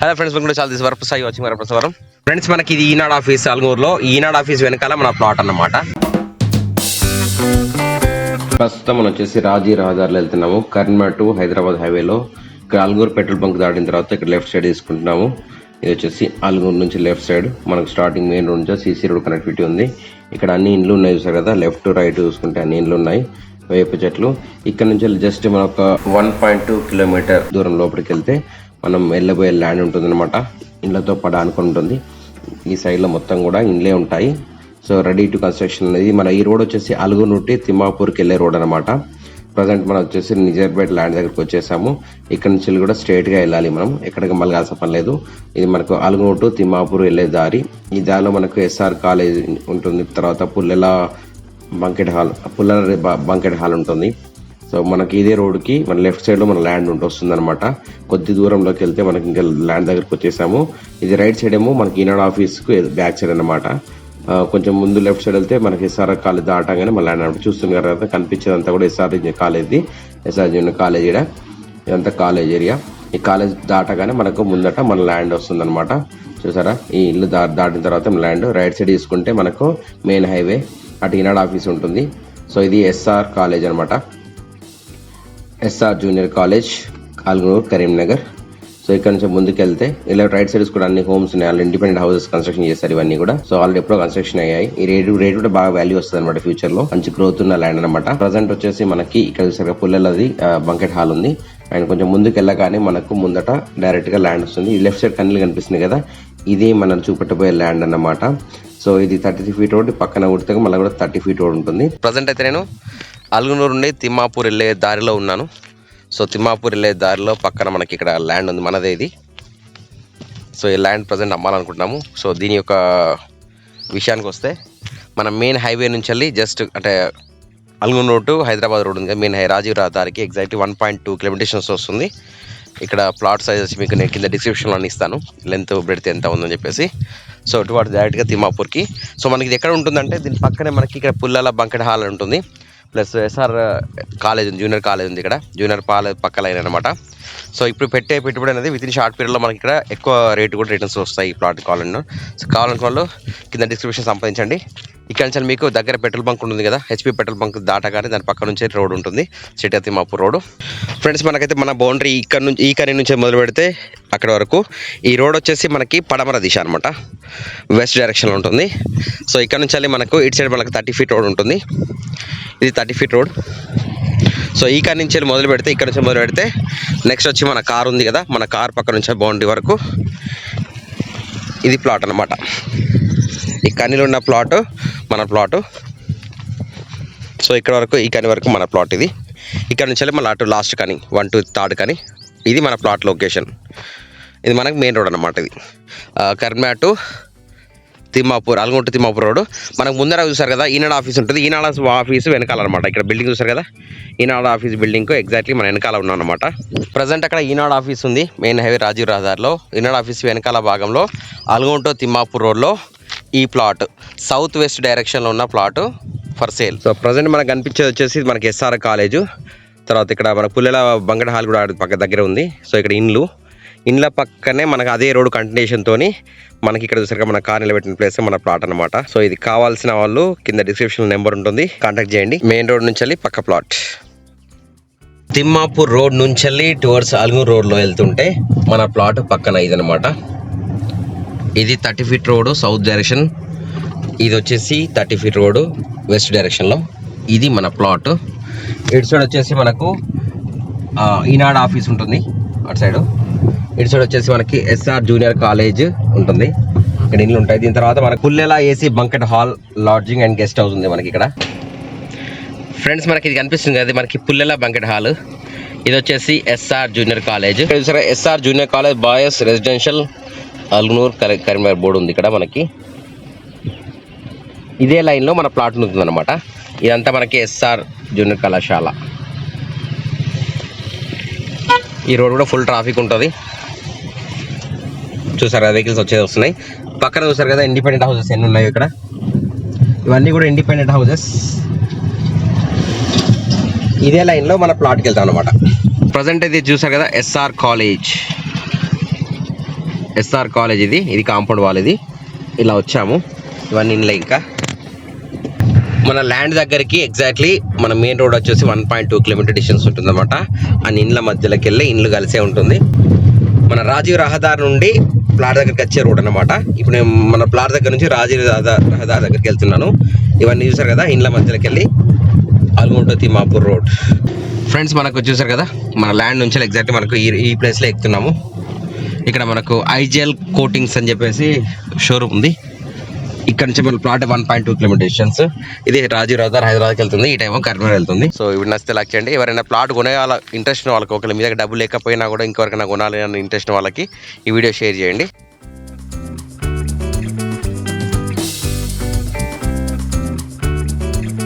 Hello friends, welcome to చాలా this Varaprasad watching వరప్రసాదం. Friends, మనకి ఇది ఈనాడు ఆఫీస్ అల్గూరులో. ఈనాడు ఆఫీస్ వెనకాల మన ప్లాట్ అన్నమాట. ప్రస్తుతం మనం వచ్చేసి రాజీ రహదారిలో వెళ్తున్నాము. కరీంనగర్ టు హైదరాబాద్ హైవేలో ఇక్కడ అల్గూరు పెట్రోల్ బంక్ దాటిన తర్వాత ఇక్కడ లెఫ్ట్ సైడ్ తీసుకుంటున్నాము. ఇది వచ్చేసి అల్గూరు నుంచి లెఫ్ట్ సైడ్ మనకు స్టార్టింగ్ మెయిన్ రోడ్ నుంచి సీసీ రోడ్ కనెక్టివిటీ ఉంది. ఇక్కడ అన్ని ఇండ్లు ఉన్నాయి చూసారు కదా, లెఫ్ట్ రైట్ చూసుకుంటే అన్ని ఇండ్లు ఉన్నాయి, వేప చెట్లు. ఇక్కడ నుంచి జస్ట్ మన ఒక 1.2 కిలోమీటర్ దూరం లోపలికి వెళ్తే మనం వెళ్ళబోయే ల్యాండ్ ఉంటుంది అనమాట. ఇండ్లతో పడానుకుని ఉంటుంది. ఈ సైడ్ లో మొత్తం కూడా ఇండ్లే ఉంటాయి. సో రెడీ టు కన్స్ట్రక్షన్ అనేది. మన ఈ రోడ్ వచ్చేసి అలుగురు నుండి తిమ్మాపూర్కి వెళ్ళే రోడ్ అనమాట. ప్రజెంట్ మనం వచ్చేసి నిజార్పేట ల్యాండ్ దగ్గరకు వచ్చేసాము. ఇక్కడ నుంచి కూడా స్ట్రైట్ గా వెళ్ళాలి, మనం ఎక్కడికి మళ్ళాల్సిన పని లేదు. ఇది మనకు అలుగురు టు తిమ్మాపూర్ వెళ్ళే దారి. ఈ దారిలో మనకు ఎస్ఆర్ కాలేజ్ ఉంటుంది, తర్వాత పుల్లెల బంకెట్ హాల్ ఉంటుంది. సో మనకి ఇదే రోడ్కి మన లెఫ్ట్ సైడ్ లో మన ల్యాండ్ వస్తుంది అనమాట. కొద్ది దూరంలోకి వెళ్తే మనకి ఇంకా ల్యాండ్ దగ్గరకు వచ్చేసాము. ఇది రైట్ సైడ్ ఏమో మనకి ఈనాడు ఆఫీస్ కు బ్యాక్ సైడ్ అనమాట. కొంచెం ముందు లెఫ్ట్ సైడ్ వెళ్తే మనకి ఎస్ఆర్ కాలేజ్ దాటగానే మన ల్యాండ్ అనమాట. చూస్తున్నారు కదా, కనిపించేదంతా కూడా ఎస్ఆర్ కాలేజ్ది, ఎస్ఆర్ జూనియర్ కాలేజ్. ఇదంతా కాలేజ్ ఏరియా. ఈ కాలేజ్ దాటగానే మనకు ముందట మన ల్యాండ్ వస్తుంది అనమాట. చూసారా, ఈ ఇల్లు దాటిన తర్వాత మన ల్యాండ్. రైట్ సైడ్ తీసుకుంటే మనకు మెయిన్ హైవే, అటు ఈనాడు ఆఫీస్ ఉంటుంది. సో ఇది ఎస్ఆర్ కాలేజ్ అనమాట, SR junior college Alguru Karimnagar. So ఇక్కడ నుంచి ముందుకు వెళ్తే ఇలా రైట్ సైడ్స్ కూడా అన్ని హోమ్స్ ఉన్నాయి. వాళ్ళు ఇండిపెండెంట్ హౌసెస్ కన్స్ట్రక్షన్ చేస్తారు ఇవన్నీ కూడా. సో ఆల్రెడీ ఎప్పుడో కన్స్ట్రక్షన్ అయ్యాయి. ఈ రేట్ కూడా బాగా వాల్యూ వస్తుంది అనమాట ఫ్యూచర్ లో. మంచి గ్రోత్ ఉన్న ల్యాండ్ అనమాట. ప్రజెంట్ వచ్చేసి మనకి ఇక్కడ చూసారు పుల్లెలది బంకెట్ హాల్ ఉంది. అండ్ కొంచెం ముందుకు వెళ్ళగానే మనకు ముందట డైరెక్ట్ గా ల్యాండ్ వస్తుంది. ఈ లెఫ్ట్ సైడ్ కన్నీళ్ళు కనిపిస్తుంది కదా, ఇదే మనం చూపెట్టబోయే ల్యాండ్ అన్నమాట. సో ఇది 33 ఫీట్ రోడ్, పక్కన ఉడితే మళ్ళీ కూడా 30 ఫీట్ రోడ్ ఉంటుంది. ప్రజెంట్ అయితే నేను అల్గునూరు నుండి తిమ్మాపూర్ వెళ్ళే దారిలో ఉన్నాను. సో తిమ్మాపూర్ వెళ్ళే దారిలో పక్కన మనకి ఇక్కడ ల్యాండ్ ఉంది, మనదే ఇది. సో ఈ ల్యాండ్ ప్రజెంట్ అమ్మాలనుకుంటున్నాము. సో దీని యొక్క విషయానికి వస్తే మన మెయిన్ హైవే నుంచి వెళ్ళి జస్ట్ అంటే అల్గునూరు టు హైదరాబాద్ రోడ్ ఉంది, మెయిన్ రాజీవ్ రహదారికి ఎగ్జాక్ట్లీ 1.2 కిలోమీటర్స్ వస్తుంది. ఇక్కడ ప్లాట్ సైజెస్ మీకు నేను కింద డిస్క్రిప్షన్లో ఇస్తాను, లెంత్ బ్రెడ్త్ ఎంత ఉందని చెప్పేసి. సో టువార్డ్స్ డైరెక్ట్గా తిమ్మాపూర్కి. సో మనకి ఇది ఎక్కడ ఉంటుందంటే దీని పక్కనే మనకి ఇక్కడ పుల్లల బంకెట్ హాల్ ఉంటుంది, ప్లస్ ఎస్ఆర్ కాలేజ్ ఉంది, జూనియర్ కాలేజ్ ఉంది. ఇక్కడ జూనియర్ కాలేజ్ పక్క లైన్ అనమాట. సో ఇప్పుడు పెట్టే పెట్టుబడి అనేది విత్ ఇన్ షార్ట్ పీరియడ్లో మనకి ఇక్కడ ఎక్కువ రేటు కూడా రిటర్న్స్ వస్తాయి ఈ ప్లాట్ కావాలన్నా. సో కావాలనుకున్న వాళ్ళు కింద డిస్క్రిప్షన్ సంపాదించండి. ఇక్కడ నుంచి మీకు దగ్గర పెట్రోల్ బంక్ ఉంటుంది కదా, హెచ్పి పెట్రోల్ బంక్ దాటగానే దాని పక్క నుంచి రోడ్ ఉంటుంది, సిటీ తిమ్మాపూర్ రోడ్. ఫ్రెండ్స్, మనకైతే మన బౌండరీ ఇక్కడ నుంచి ఈ కరీ నుంచి మొదలు పెడితే అక్కడ వరకు ఈ రోడ్ వచ్చేసి మనకి పడమర దిశ అనమాట, వెస్ట్ డైరెక్షన్లో ఉంటుంది. సో ఇక్కడ నుంచి వెళ్ళి మనకు ఇటు సైడ్ మనకు 30 ఫీట్ రోడ్ ఉంటుంది. ఇది 30 ఫీట్ రోడ్. సో ఈ కార్ నుంచి మొదలు పెడితే ఇక్కడ నుంచి మొదలు పెడితే నెక్స్ట్ వచ్చి మన కార్ ఉంది కదా, మన కార్ పక్క నుంచి బౌండరీ వరకు ఇది ప్లాట్ అనమాట. ఈ కనీలో ఉన్న ప్లాట్ మన ప్లాట్. సో ఇక్కడ వరకు ఈ కని వరకు మన ప్లాట్ ఇది. ఇక్కడ నుంచి మళ్ళీ అటు లాస్ట్ కానీ 1 to 3rd కానీ ఇది మన ప్లాట్ లొకేషన్. ఇది మనకు మెయిన్ రోడ్ అనమాట. ఇది Karimnagar to Thimmapur, Alguru to Thimmapur road. మనకు ముందర చూసారు కదా ఈనాడు ఆఫీస్ ఉంటుంది. ఈనాడు ఆఫీస్ వెనకాల అనమాట. ఇక్కడ బిల్డింగ్ చూసారు కదా, ఈనాడు ఆఫీస్ బిల్డింగ్ ఎగ్జాక్ట్లీ మన వెనకాల ఉన్నాం అనమాట. ప్రజెంట్ అక్కడ ఈనాడు ఆఫీస్ ఉంది, మెయిన్ హైవే రాజీవ్ రహదారిలో. ఈనాడు ఆఫీస్ వెనకాల భాగంలో అల్గూరు టు తిమ్మాపూర్ రోడ్లో ఈ ప్లాట్ సౌత్ వెస్ట్ డైరెక్షన్లో ఉన్న plot for sale. So present మనకు కనిపించేది వచ్చేసి మనకి ఎస్ఆర్ కాలేజు, తర్వాత ఇక్కడ మన పుల్లెల బంకెట్ హాల్ కూడా పక్క దగ్గర ఉంది. సో ఇక్కడ ఇండ్ల పక్కనే మనకు అదే రోడ్ కంటిన్యూషన్తో మనకి ఇక్కడ చూసారు మన కార్ నిలబెట్టిన ప్లేస్ మన ప్లాట్ అనమాట. సో ఇది కావాల్సిన వాళ్ళు కింద డిస్క్రిప్షన్ నెంబర్ ఉంటుంది, కాంటాక్ట్ చేయండి. మెయిన్ రోడ్ నుంచి వెళ్ళి పక్క ప్లాట్. తిమ్మాపూర్ రోడ్ నుంచి వెళ్ళి టువర్డ్స్ అల్గూరు రోడ్లో వెళ్తుంటే మన ప్లాట్ పక్కన ఇదనమాట. ఇది 30 ఫీట్ రోడ్ సౌత్ డైరెక్షన్, ఇది వచ్చేసి 30 ఫీట్ రోడ్ వెస్ట్ డైరెక్షన్లో. ఇది మన ప్లాట్. ఇటు సైడ్ వచ్చేసి మనకు ఈనాడు ఆఫీస్ ఉంటుంది అటు సైడ్. ఇటు సైడ్ వచ్చేసి మనకి ఎస్ఆర్ జూనియర్ కాలేజ్ ఉంటుంది. ఇక్కడ ఇల్లు ఉంటాయి. దీని తర్వాత మనకు Pullela AC banquet hall, lodging and guest house ఉంది మనకి ఇక్కడ. ఫ్రెండ్స్, మనకి ఇది కనిపిస్తుంది కదా, మనకి పుల్లెల బంకెట్ హాల్. ఇది వచ్చేసి SR junior college. SR junior college boys residential Alguru Karimnagar board ఉంది ఇక్కడ మనకి. ఇదే లైన్లో మన ప్లాట్ ఉంటుంది అనమాట. ఇదంతా మనకి ఎస్ఆర్ జూనియర్ కళాశాల. ఈ రోడ్ కూడా ఫుల్ ట్రాఫిక్ ఉంటుంది. చూసారు కదా, వెహికల్స్ వస్తున్నాయి. పక్కన చూసారు కదా ఇండిపెండెంట్ హౌసెస్ ఎన్ని ఉన్నాయి ఇక్కడ. ఇవన్నీ కూడా ఇండిపెండెంట్ హౌసెస్. ఇదే లైన్లో మన ప్లాట్కి వెళ్తాం అనమాట. ప్రజెంట్ అయితే చూసారు కదా ఎస్ఆర్ కాలేజ్. ఎస్ఆర్ కాలేజ్ ఇది కాంపౌండ్ వాల్. ఇది ఇలా వచ్చాము, ఇవన్నీ ఇండ్లే. ఇంకా మన ల్యాండ్ దగ్గరికి ఎగ్జాక్ట్లీ మన మెయిన్ రోడ్ వచ్చేసి 1.2 కిలోమీటర్ డిస్టెన్స్ ఉంటుంది అనమాట. అన్ని ఇండ్ల మధ్యలోకి వెళ్ళి ఇండ్లు కలిసే ఉంటుంది. మన రాజీవ్ రహదారి నుండి ప్లాట్ దగ్గరికి వచ్చే రోడ్ అనమాట. ఇప్పుడు నేను మన ప్లాట్ దగ్గర నుంచి రాజీవ్ రహదారి దగ్గరికి వెళ్తున్నాను. ఇవన్నీ చూసారు కదా, ఇండ్ల మధ్యలోకి వెళ్ళి ఆల్గుంట తిమ్మాపూర్ రోడ్. ఫ్రెండ్స్, మనకు చూసారు కదా, మన ల్యాండ్ నుంచి ఎగ్జాక్ట్లీ మనకు ఈ ప్లేస్లో ఎక్కుతున్నాము. ఇక్కడ మనకు ఐజెల్ కోటింగ్స్ అని చెప్పేసి షోరూమ్ ఉంది. ఇక్కడ నుంచి మన ప్లాట్ 1.2 కిలోమీటర్ డిస్టెన్స్. ఇది రాజీవ్ రహదార్ హైదరాబాద్కి వెళ్తుంది, ఈ టైం కరీంనగర్ వెళ్తుంది. సో ఇవి నచ్చితే లైక్ చేయండి. ఎవరైనా ప్లాట్ కొనేయాల ఇంట్రెస్ట్ వాళ్ళకి, ఒకవేళ మీ దగ్గర డబ్బులు లేకపోయినా కూడా ఇంకెవరికైనా కొనాలి అన్న ఇంట్రెస్ట్ వాళ్ళకి ఈ వీడియో షేర్ చేయండి.